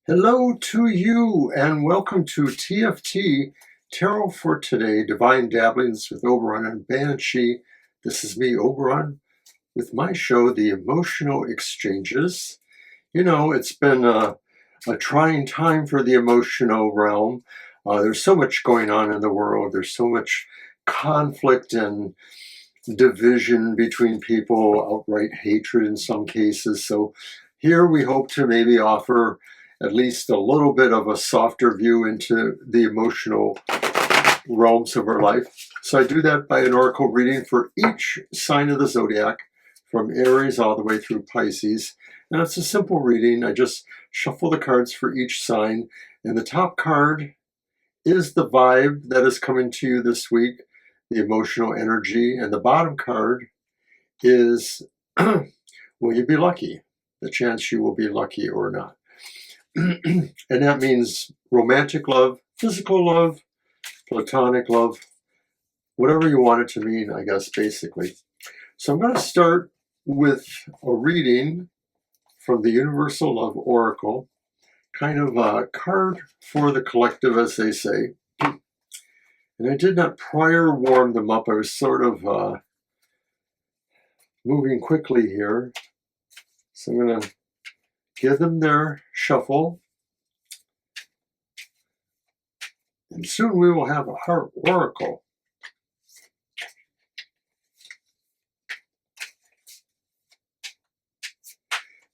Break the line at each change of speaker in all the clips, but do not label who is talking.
Hello to you and welcome to TFT Tarot for Today, Divine Dabblings with Oberon and Banshee. This is me, Oberon, with my show, The Emotional Exchanges. You know, it's been a trying time for the emotional realm. There's so much going on in the world. There's so much conflict and division between people, outright hatred in some cases. So here we hope to maybe offer at least a little bit of a softer view into the emotional realms of our life. So I do that by an oracle reading for each sign of the zodiac, from Aries all the way through Pisces. And it's a simple reading. I just shuffle the cards for each sign. And the top card is the vibe that is coming to you this week, the emotional energy. And the bottom card is, will you be lucky? The chance you will be lucky or not. And that means romantic love, physical love, platonic love, whatever you want it to mean, I guess, basically. So I'm going to start with a reading from the Universal Love Oracle, kind of a card for the collective, as they say. And I did not prior warm them up. I was sort of moving quickly here. So I'm going to give them their shuffle. And soon we will have a heart oracle.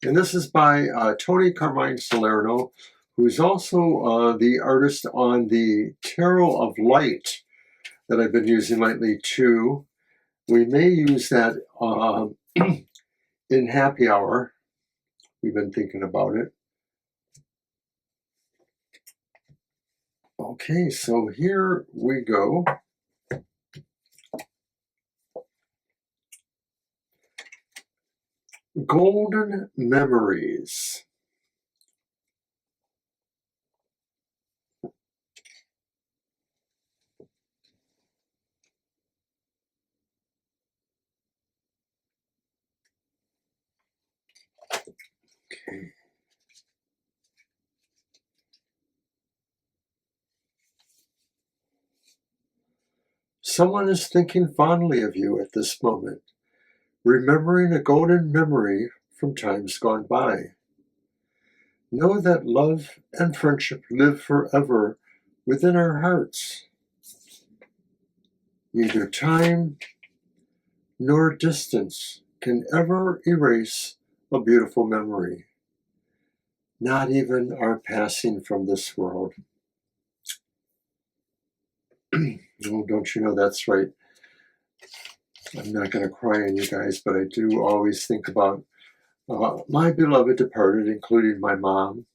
And this is by Tony Carmine Salerno, who's also the artist on the Tarot of Light that I've been using lately too. We may use that in happy hour. We've been thinking about it. Okay, so here we go. Golden Memories. Okay. Someone is thinking fondly of you at this moment, remembering a golden memory from times gone by. Know that love and friendship live forever within our hearts. Neither time nor distance can ever erase a beautiful memory, not even our passing from this world. Oh, don't you know that's right? I'm not going to cry on you guys, but I do always think about my beloved departed, including my mom.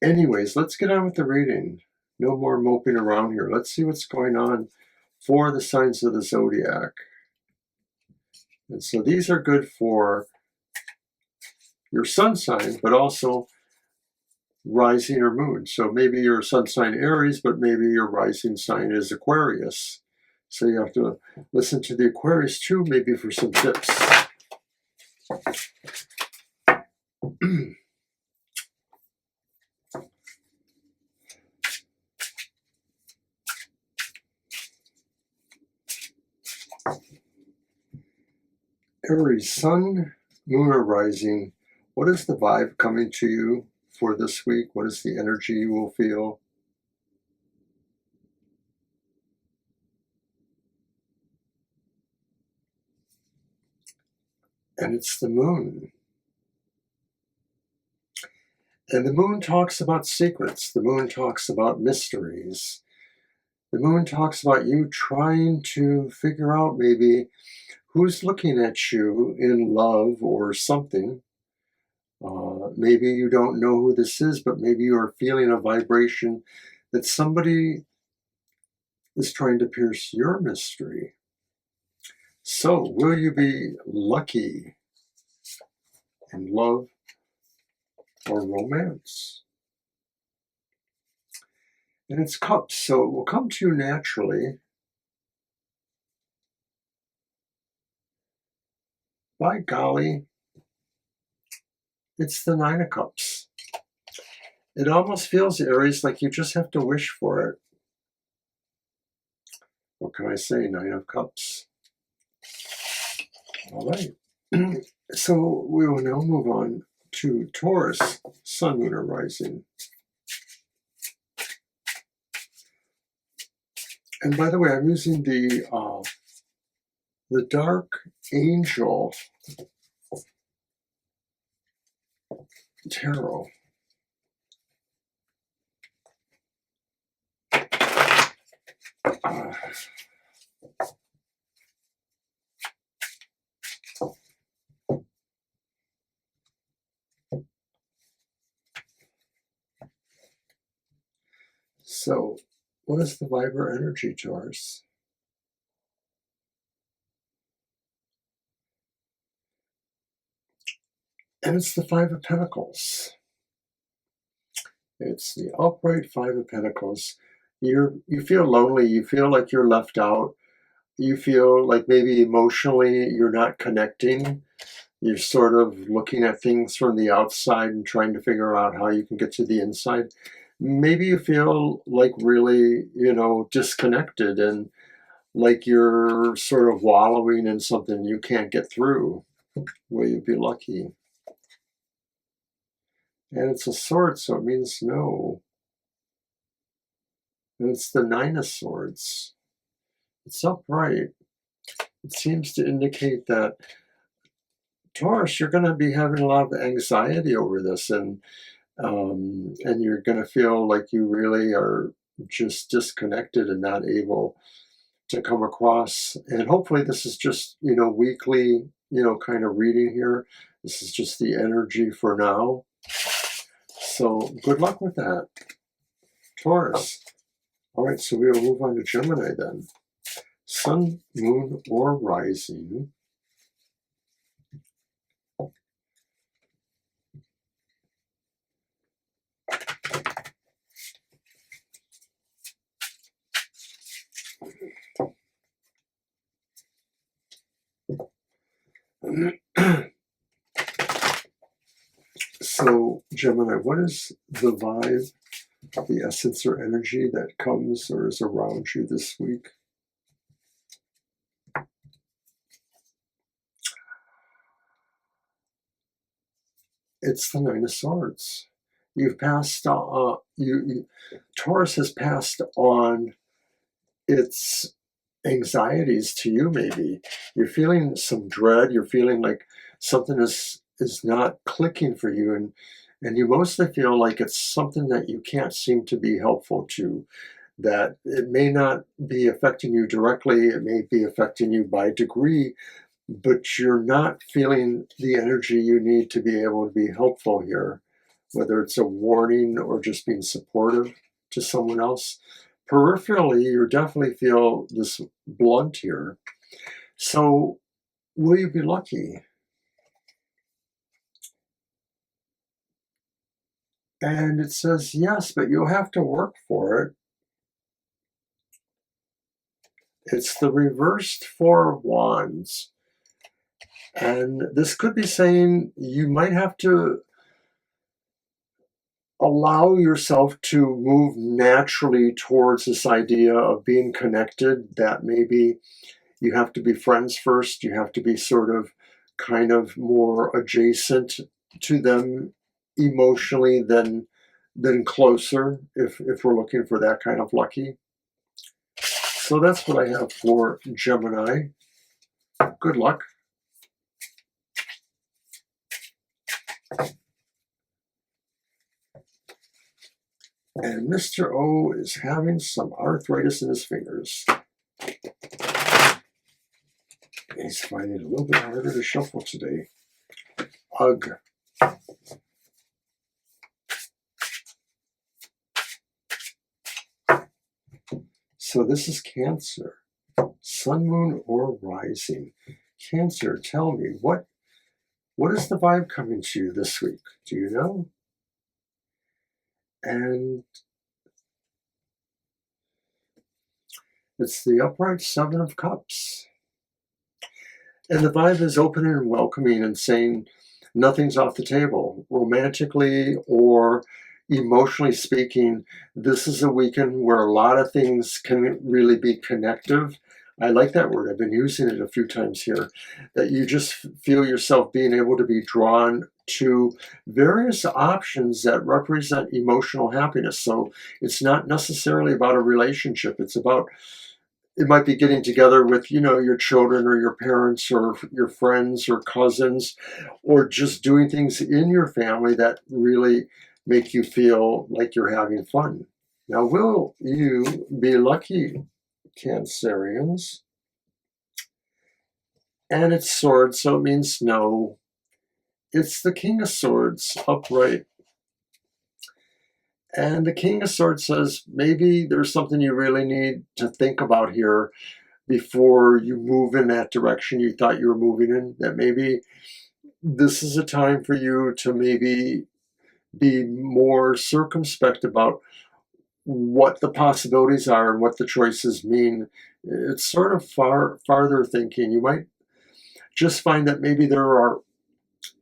Anyways, let's get on with the reading. No more moping around here. Let's see what's going on for the signs of the zodiac. And so these are good for your sun sign, but also rising or moon. So maybe your sun sign Aries, but maybe your rising sign is Aquarius. So you have to listen to the Aquarius too, maybe for some tips. Aries, sun, moon, or rising. What is the vibe coming to you for this week? What is the energy you will feel? And it's the moon. And the moon talks about secrets. The moon talks about mysteries. The moon talks about you trying to figure out maybe who's looking at you in love or something. Maybe you don't know who this is, but maybe you're feeling a vibration that somebody is trying to pierce your mystery. So, will you be lucky in love or romance? And it's cups, so it will come to you naturally. By golly, it's the Nine of Cups. It almost feels, Aries, like you just have to wish for it. What can I say? Nine of Cups. All right. So we will now move on to Taurus, Sun, Moon, or Rising. And by the way, I'm using the Dark Angel Tarot. So, what is the vibrant energy, Taurus? And it's the Five of Pentacles. It's the upright Five of Pentacles. You feel lonely. You feel like you're left out. You feel like maybe emotionally you're not connecting. You're sort of looking at things from the outside and trying to figure out how you can get to the inside. Maybe you feel like really, disconnected and like you're sort of wallowing in something you can't get through. Will you be lucky? And it's a sword, so it means no. And it's the Nine of Swords. It's upright. It seems to indicate that, Taurus, you're going to be having a lot of anxiety over this, and you're going to feel like you really are just disconnected and not able to come across. And hopefully this is just, weekly, kind of reading here. This is just the energy for now. So good luck with that, Taurus. All right, so we will move on to Gemini then. Sun, Moon, or Rising. So, Gemini, what is the vibe, the essence or energy that comes or is around you this week? It's the Nine of Swords. You've passed, Taurus has passed on its anxieties to you, maybe. You're feeling some dread. You're feeling like something is not clicking for you, and you mostly feel like it's something that you can't seem to be helpful to, that it may not be affecting you directly, it may be affecting you by degree, but you're not feeling the energy you need to be able to be helpful here, whether it's a warning or just being supportive to someone else. Peripherally, you definitely feel this blunt here. So, will you be lucky? And it says yes, but you'll have to work for it. It's the reversed Four of Wands. And this could be saying you might have to allow yourself to move naturally towards this idea of being connected, that maybe you have to be friends first, you have to be sort of kind of more adjacent to them emotionally than closer, if we're looking for that kind of lucky. So that's what I have for Gemini. Good luck. And Mr. O is having some arthritis in his fingers. He's finding it a little bit harder to shuffle today. Ugh. So this is Cancer. Sun, Moon, or Rising. Cancer, tell me, what is the vibe coming to you this week? Do you know? And it's the upright Seven of Cups. And the vibe is open and welcoming and saying, nothing's off the table. Romantically or emotionally speaking, this is a weekend where a lot of things can really be connective. I like that word. I've been using it a few times here. That you just feel yourself being able to be drawn to various options that represent emotional happiness. So it's not necessarily about a relationship. It's about, it might be getting together with, your children or your parents or your friends or cousins, or just doing things in your family that really make you feel like you're having fun. Now, will you be lucky, Cancerians? And it's swords, so it means no. It's the King of Swords, upright. And the King of Swords says maybe there's something you really need to think about here before you move in that direction you thought you were moving in. That maybe this is a time for you to maybe be more circumspect about what the possibilities are and what the choices mean. It's sort of farther thinking. You might just find that maybe there are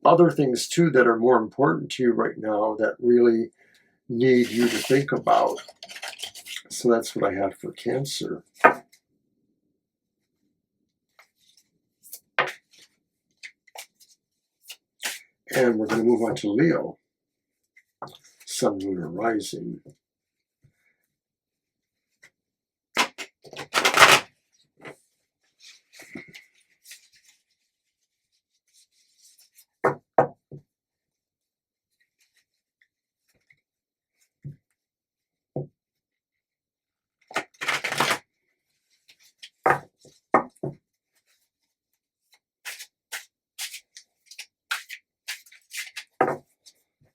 other things too that are more important to you right now that really need you to think about. So that's what I had for Cancer. And we're going to move on to Leo. Sun, Moon, or Rising.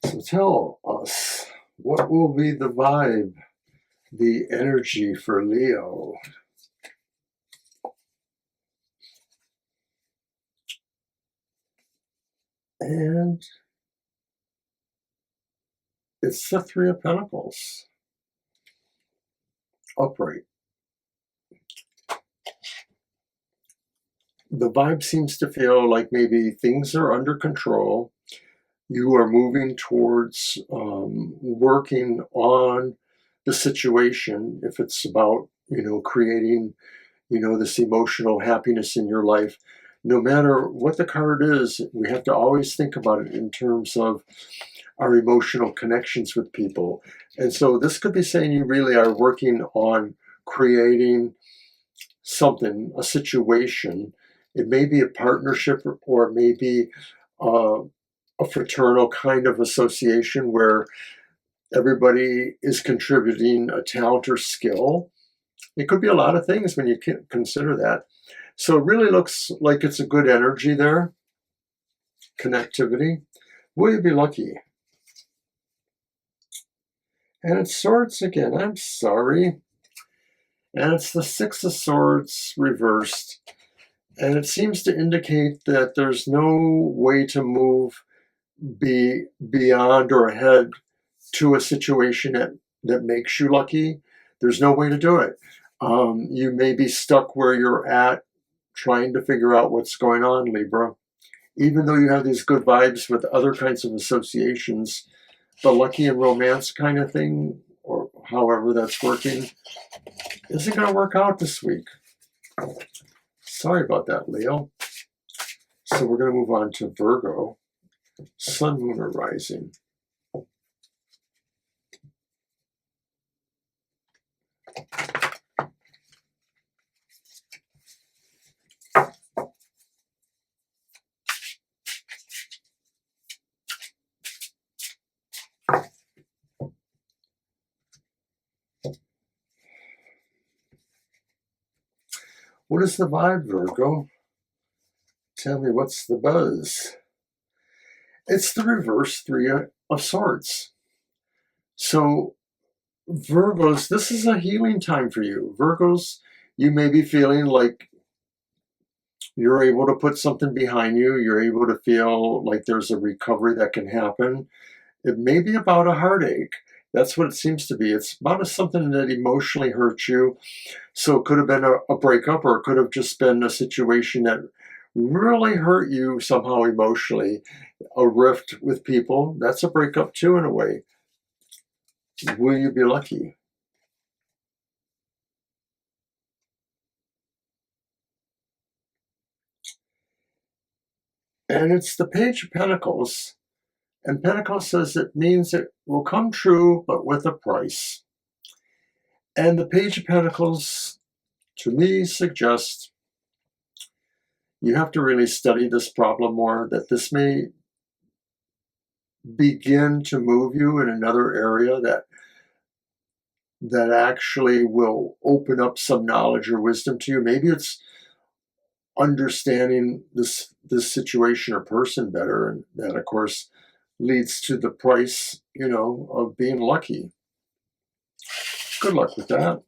So tell us, what will be the vibe, the energy for Leo? And it's the Three of Pentacles, upright. The vibe seems to feel like maybe things are under control. You are moving towards working on the situation. If it's about, creating, this emotional happiness in your life, no matter what the card is, we have to always think about it in terms of our emotional connections with people. And so this could be saying you really are working on creating something, a situation. It may be a partnership, or it may be a fraternal kind of association where everybody is contributing a talent or skill. It could be a lot of things when you consider that. So it really looks like it's a good energy there. Connectivity. Will you be lucky? And it's Swords again. I'm sorry. And it's the Six of Swords reversed. And it seems to indicate that there's no way to move beyond or ahead to a situation that makes you lucky. There's no way to do it. You may be stuck where you're at trying to figure out what's going on, Libra. Even though you have these good vibes with other kinds of associations, the lucky and romance kind of thing, or however that's working, isn't going to work out this week. Sorry about that, Leo. So we're going to move on to Virgo. Sun, Moon, or Rising. What is the vibe, Virgo? Tell me, what's the buzz? It's the reverse Three of Swords. So Virgos, this is a healing time for you. Virgos, you may be feeling like you're able to put something behind you. You're able to feel like there's a recovery that can happen. It may be about a heartache. That's what it seems to be. It's about something that emotionally hurts you. So it could have been a breakup, or it could have just been a situation that really hurt you somehow emotionally. A rift with people, that's a breakup too in a way. Will you be lucky? And it's the Page of Pentacles. And Pentacles says it means it will come true, but with a price. And the Page of Pentacles, to me, suggests you have to really study this problem more, that this may begin to move you in another area that actually will open up some knowledge or wisdom to you. Maybe it's understanding this situation or person better, and that of course leads to the price, of being lucky. Good luck with that.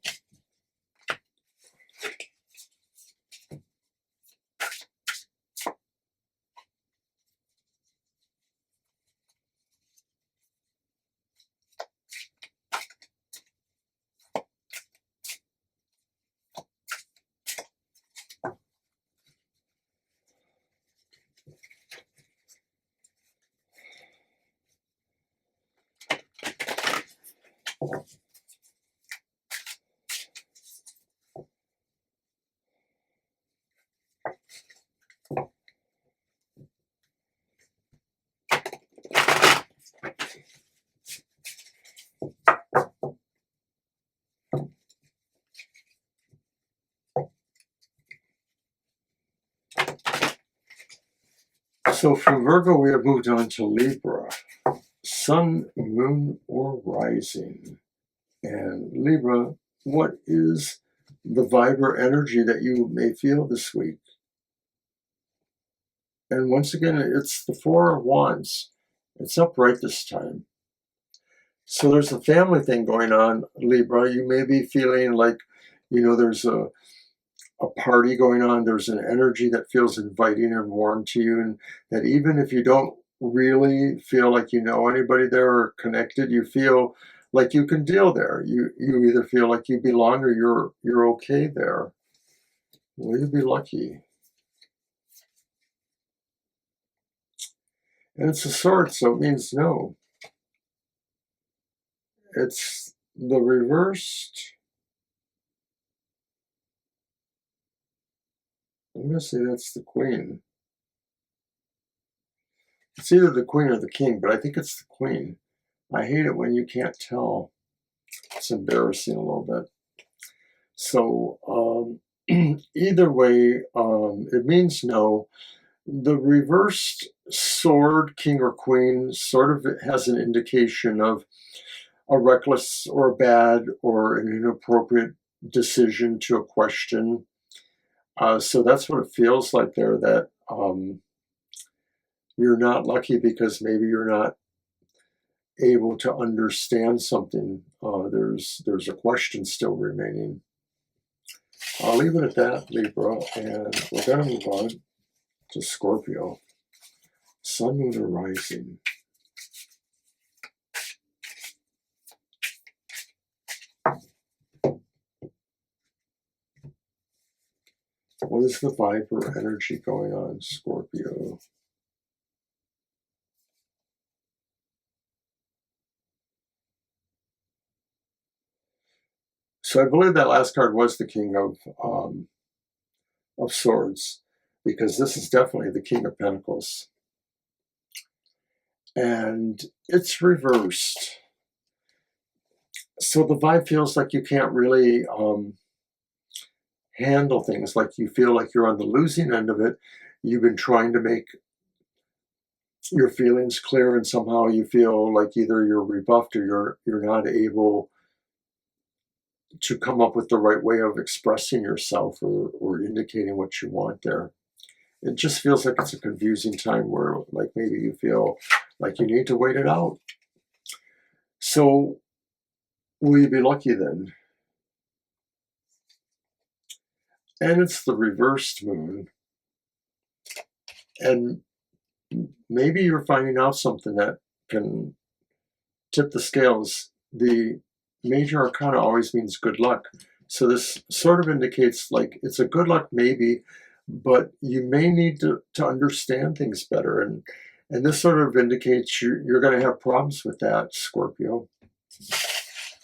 So from Virgo, we have moved on to Libra. Sun, moon, or rising. And Libra, what is the vibrant energy that you may feel this week? And once again, it's the Four of Wands. It's upright this time. So there's a family thing going on, Libra. You may be feeling like, there's a party going on. There's an energy that feels inviting and warm to you. And that even if you don't really feel like you know anybody there or connected, you feel like you can deal there. You either feel like you belong or you're okay there. Will you be lucky? And it's a sword, so it means no. It's the reversed. I'm going to say that's the Queen. It's either the Queen or the King, but I think it's the Queen. I hate it when you can't tell. It's embarrassing a little bit. So either way, it means no. The reversed sword, King or Queen, sort of has an indication of a reckless or a bad or an inappropriate decision to a question. So that's what it feels like there, that you're not lucky because maybe you're not able to understand something. There's a question still remaining. I'll leave it at that, Libra, and we're going to move on to Scorpio. Sun, moon, or rising. What is the vibrant energy going on, Scorpio? So I believe that last card was the King of Swords, because this is definitely the King of Pentacles. And it's reversed. So the vibe feels like you can't really handle things, like you feel like you're on the losing end of it. You've been trying to make your feelings clear, and somehow you feel like either you're rebuffed or you're not able to come up with the right way of expressing yourself or indicating what you want there. It just feels like it's a confusing time where, like, maybe you feel like you need to wait it out. So will you be lucky then? And it's the reversed moon. And maybe you're finding out something that can tip the scales. The major arcana always means good luck. So this sort of indicates like it's a good luck maybe, but you may need to understand things better. And this sort of indicates you're going to have problems with that, Scorpio.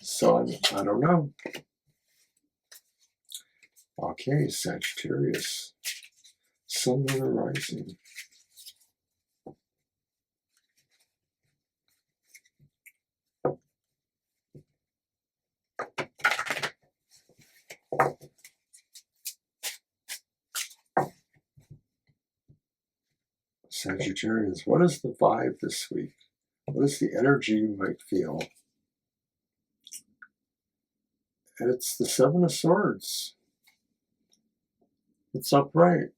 So I don't know. Okay, Sagittarius. Sun, Moon, or Rising. Sagittarius, what is the vibe this week? What is the energy you might feel? And it's the Seven of Swords. It's upright.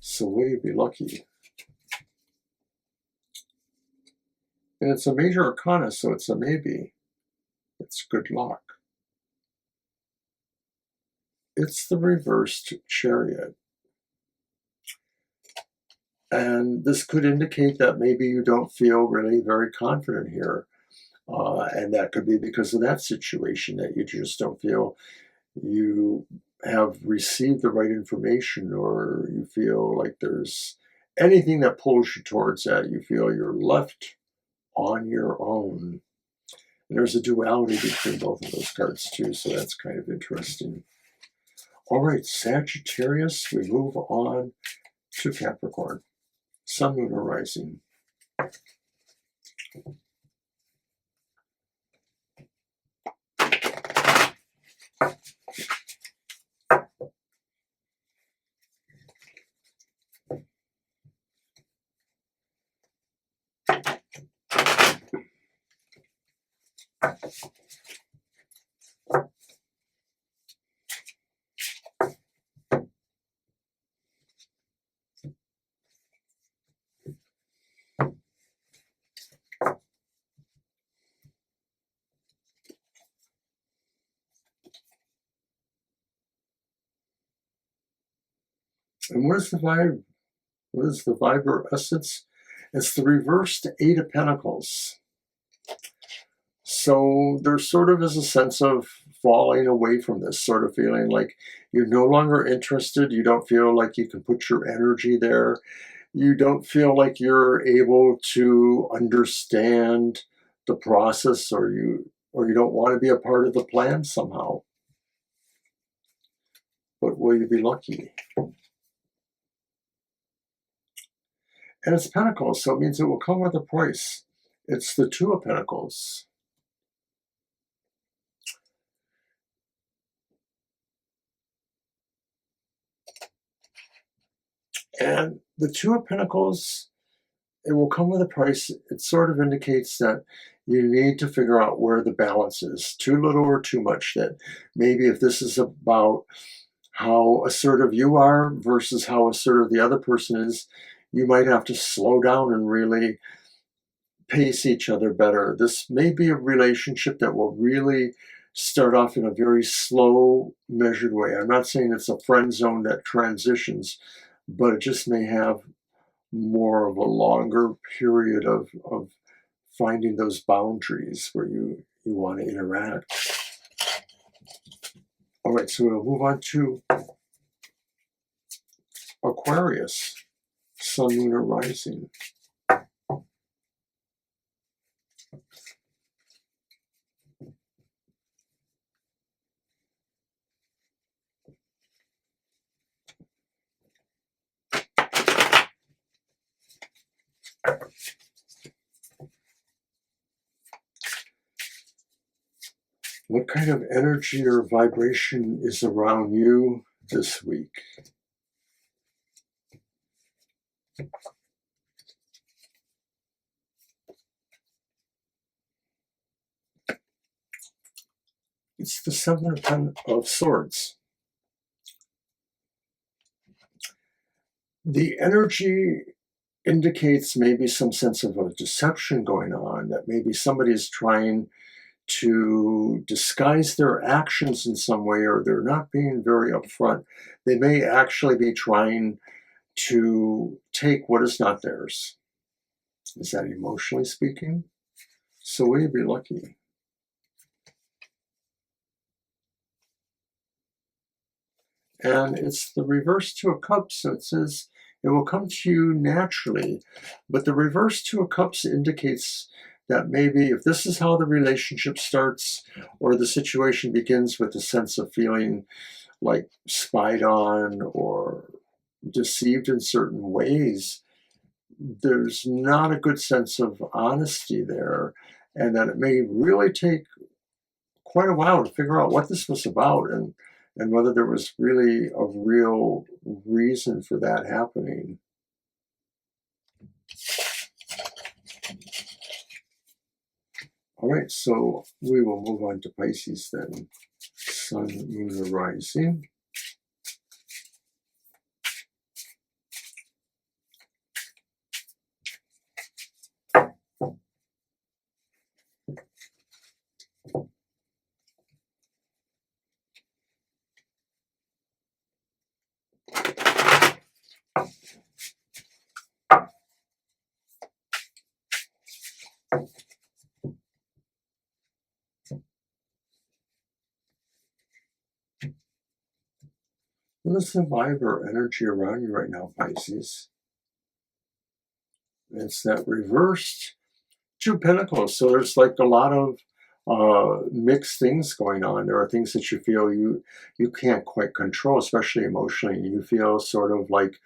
So will you be lucky? And it's a major arcana, so it's a maybe. It's good luck. It's the reversed Chariot. And this could indicate that maybe you don't feel really very confident here. And that could be because of that situation, that you just don't feel you have received the right information, or you feel like there's anything that pulls you towards that. You feel you're left on your own. And there's a duality between both of those cards too, so that's kind of interesting. All right, Sagittarius, we move on to Capricorn. Sun, Moon, or Rising. And what is the vibe? What is the vibe or essence? It's the reversed Eight of Pentacles. So there sort of is a sense of falling away from this, sort of feeling like you're no longer interested. You don't feel like you can put your energy there. You don't feel like you're able to understand the process, or you don't want to be a part of the plan somehow. But will you be lucky? And it's Pentacles, so it means it will come with a price. It's the Two of Pentacles. And the Two of Pentacles, it will come with a price. It sort of indicates that you need to figure out where the balance is. Too little or too much. That maybe if this is about how assertive you are versus how assertive the other person is, you might have to slow down and really pace each other better. This may be a relationship that will really start off in a very slow, measured way. I'm not saying it's a friend zone that transitions, but it just may have more of a longer period of finding those boundaries where you want to interact. All right, so we'll move on to Aquarius, Sun, Moon, or Rising. What kind of energy or vibration is around you this week? It's the Seven of Swords. The energy indicates maybe some sense of a deception going on, that maybe somebody is trying to disguise their actions in some way, or they're not being very upfront. They may actually be trying to take what is not theirs. Is that emotionally speaking? So will you be lucky? And it's the reverse Two of Cups, so it says it will come to you naturally. But the reverse Two of Cups indicates that maybe if this is how the relationship starts, or the situation begins with a sense of feeling like spied on or deceived in certain ways, there's not a good sense of honesty there, and that it may really take quite a while to figure out what this was about, and whether there was really a real reason for that happening. All right, so we will move on to Pisces then. Sun, Moon, or Rising. There's survivor energy around you right now, Pisces. It's that reversed Two of Pentacles. So there's like a lot of mixed things going on. There are things that you feel you can't quite control, especially emotionally. You feel sort of like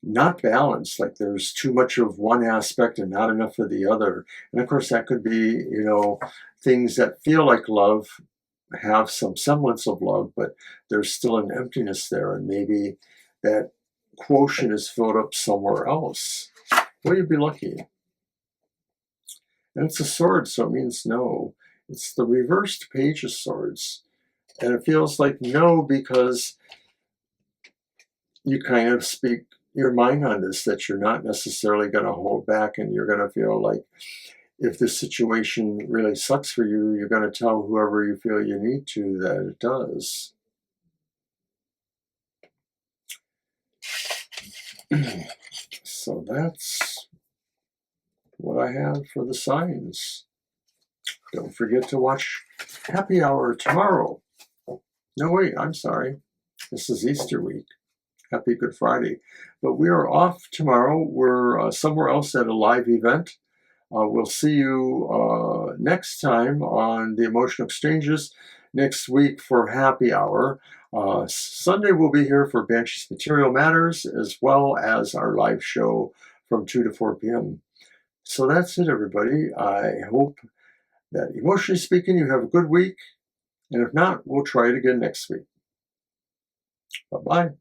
not balanced, like there's too much of one aspect and not enough of the other. And of course, that could be, things that feel like love, have some semblance of love, but there's still an emptiness there, and maybe that quotient is filled up somewhere else. Will you be lucky? And it's a sword, so it means no. It's the reversed Page of Swords. And it feels like no, because you kind of speak your mind on this, that you're not necessarily going to hold back, and you're going to feel like if this situation really sucks for you, you're going to tell whoever you feel you need to that it does. So that's what I have for the signs. Don't forget to watch Happy Hour tomorrow. No, wait, I'm sorry. This is Easter week. Happy Good Friday. But we are off tomorrow. We're somewhere else at a live event. We'll see you next time on the Emotional Exchanges next week for Happy Hour. Sunday we'll be here for Banshee's Material Matters, as well as our live show from 2 to 4 p.m. So that's it, everybody. I hope that, emotionally speaking, you have a good week. And if not, we'll try it again next week. Bye-bye.